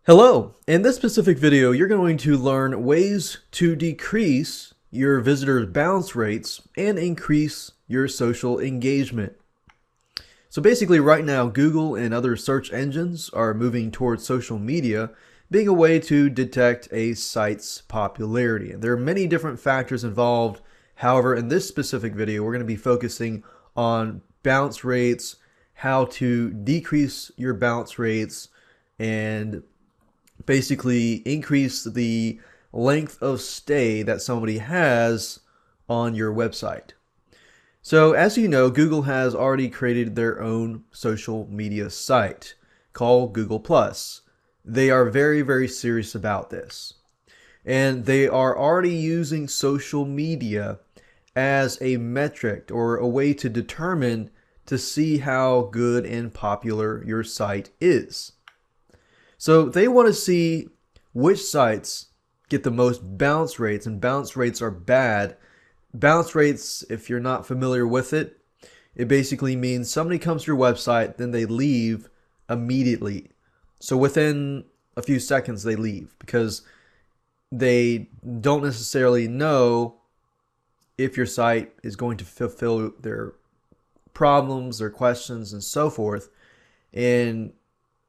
Hello! In this specific video, you're going to learn ways to decrease your visitors' bounce rates and increase your social engagement. So basically right now, Google and other search engines are moving towards social media being a way to detect a site's popularity. And there are many different factors involved. However, in this specific video, we're going to be focusing on bounce rates, how to decrease your bounce rates, and basically increase the length of stay that somebody has on your website. So as you know, Google has already created their own social media site called Google+. They are very, very serious about this. And they are already using social media as a metric or a way to determine to see how good and popular your site is. So they want to see which sites get the most bounce rates, and bounce rates are bad. Bounce rates, if you're not familiar with it, it basically means somebody comes to your website, then they leave immediately. So within a few seconds they leave because they don't necessarily know if your site is going to fulfill their problems, their questions, and so forth. And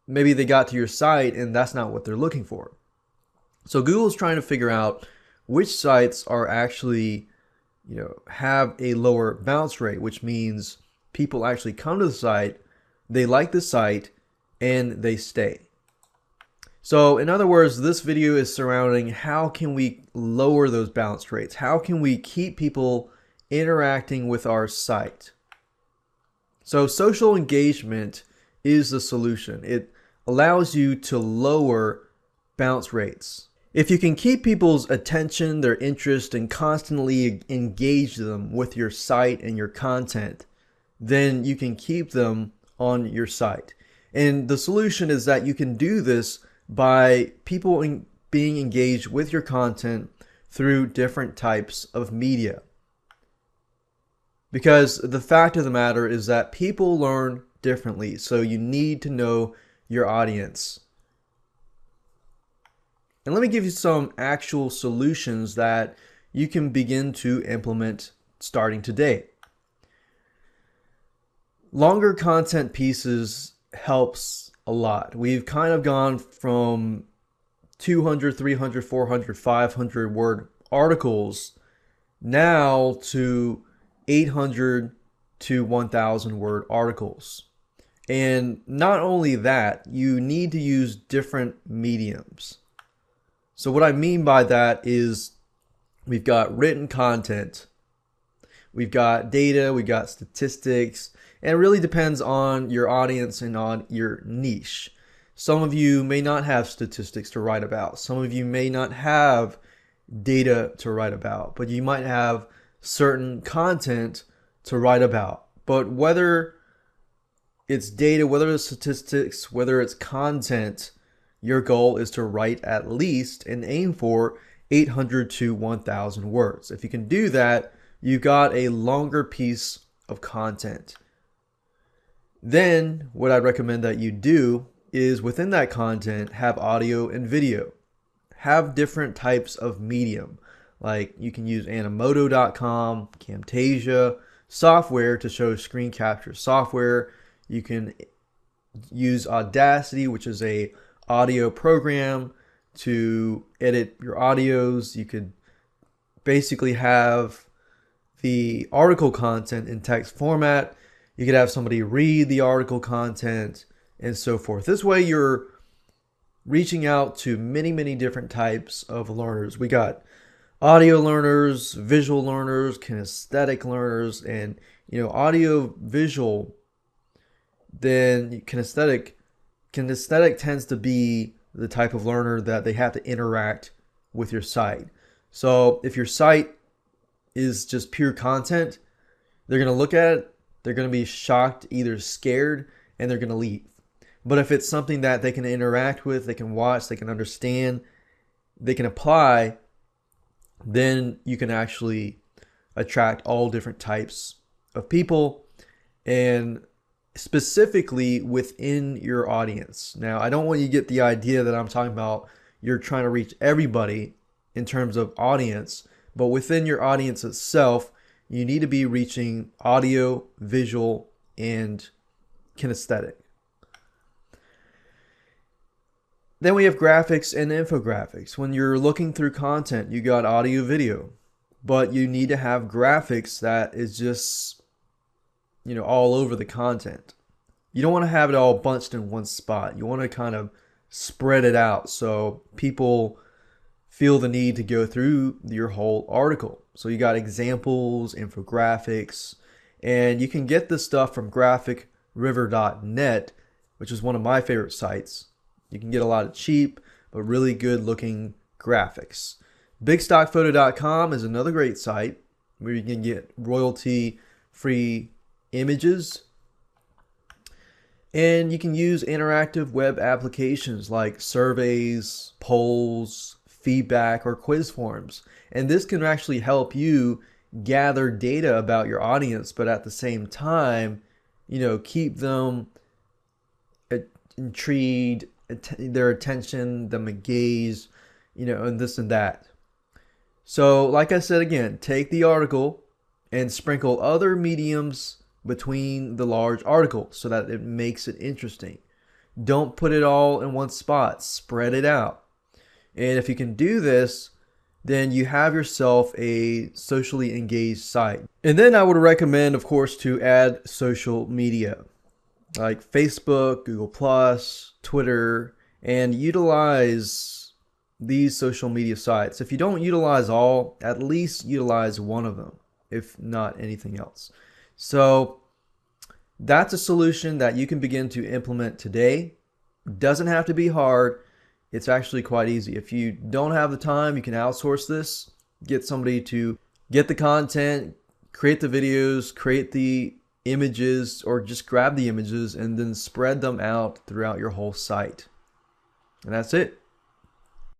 maybe they got to your site and that's not what they're looking for. So Google is trying to figure out which sites are actually, have a lower bounce rate, which means people actually come to the site, they like the site, and they stay. So in other words, this video is surrounding how can we lower those bounce rates? How can we keep people interacting with our site? So social engagement is the solution. It allows you to lower bounce rates. If you can keep people's attention, their interest, and constantly engage them with your site and your content, then you can keep them on your site. And the solution is that you can do this by people being engaged with your content through different types of media. Because the fact of the matter is that people learn differently, so you need to know your audience. And let me give you some actual solutions that you can begin to implement starting today. Longer content pieces helps a lot. We've kind of gone from 200, 300, 400, 500 word articles now to 800 to 1,000 word articles. And not only that, you need to use different mediums. So what I mean by that is we've got written content, we've got data, we've got statistics, and it really depends on your audience and on your niche. Some of you may not have statistics to write about. Some of you may not have data to write about, but you might have certain content to write about. But whether it's data, whether it's statistics, whether it's content, your goal is to write at least and aim for 800 to 1,000 words. If you can do that, you got a longer piece of content. Then what I'd recommend that you do is within that content, have audio and video. Have different types of medium. Like you can use Animoto.com, Camtasia, software to show screen capture software. You can use Audacity, which is a audio program to edit your audios. You could basically have the article content in text format. You could have somebody read the article content and so forth. This way you're reaching out to many, many different types of learners. We got audio learners, visual learners, kinesthetic learners, and audio visual. Then kinesthetic tends to be the type of learner that they have to interact with your site. So if your site is just pure content, they're going to look at it, they're going to be shocked, either scared, and they're going to leave. But if it's something that they can interact with, they can watch, they can understand, they can apply, then you can actually attract all different types of people. And specifically within your audience. Now, I don't want you to get the idea that I'm talking about you're trying to reach everybody in terms of audience, but within your audience itself, you need to be reaching audio, visual, and kinesthetic. Then we have graphics and infographics. When you're looking through content, you got audio, video, but you need to have graphics that is just, all over the content. You don't want to have it all bunched in one spot. You want to kind of spread it out so people feel the need to go through your whole article. So you got examples, infographics, and you can get this stuff from graphicriver.net, which is one of my favorite sites. You can get a lot of cheap but really good looking graphics. Bigstockphoto.com is another great site where you can get royalty free images, and you can use interactive web applications like surveys, polls, feedback, or quiz forms. And this can actually help you gather data about your audience, but at the same time, keep them intrigued, their attention, them engaged, and this and that. So like I said again, take the article and sprinkle other mediums between the large article so that it makes it interesting. Don't put it all in one spot. Spread it out. And if you can do this, then you have yourself a socially engaged site. And then I would recommend, of course, to add social media like Facebook, Google+, Twitter, and utilize these social media sites. If you don't utilize all, at least utilize one of them, if not anything else. So that's a solution that you can begin to implement today. Doesn't have to be hard. It's actually quite easy. If you don't have the time, you can outsource this. Get somebody to get the content, create the videos, create the images, or just grab the images and then spread them out throughout your whole site. And that's it.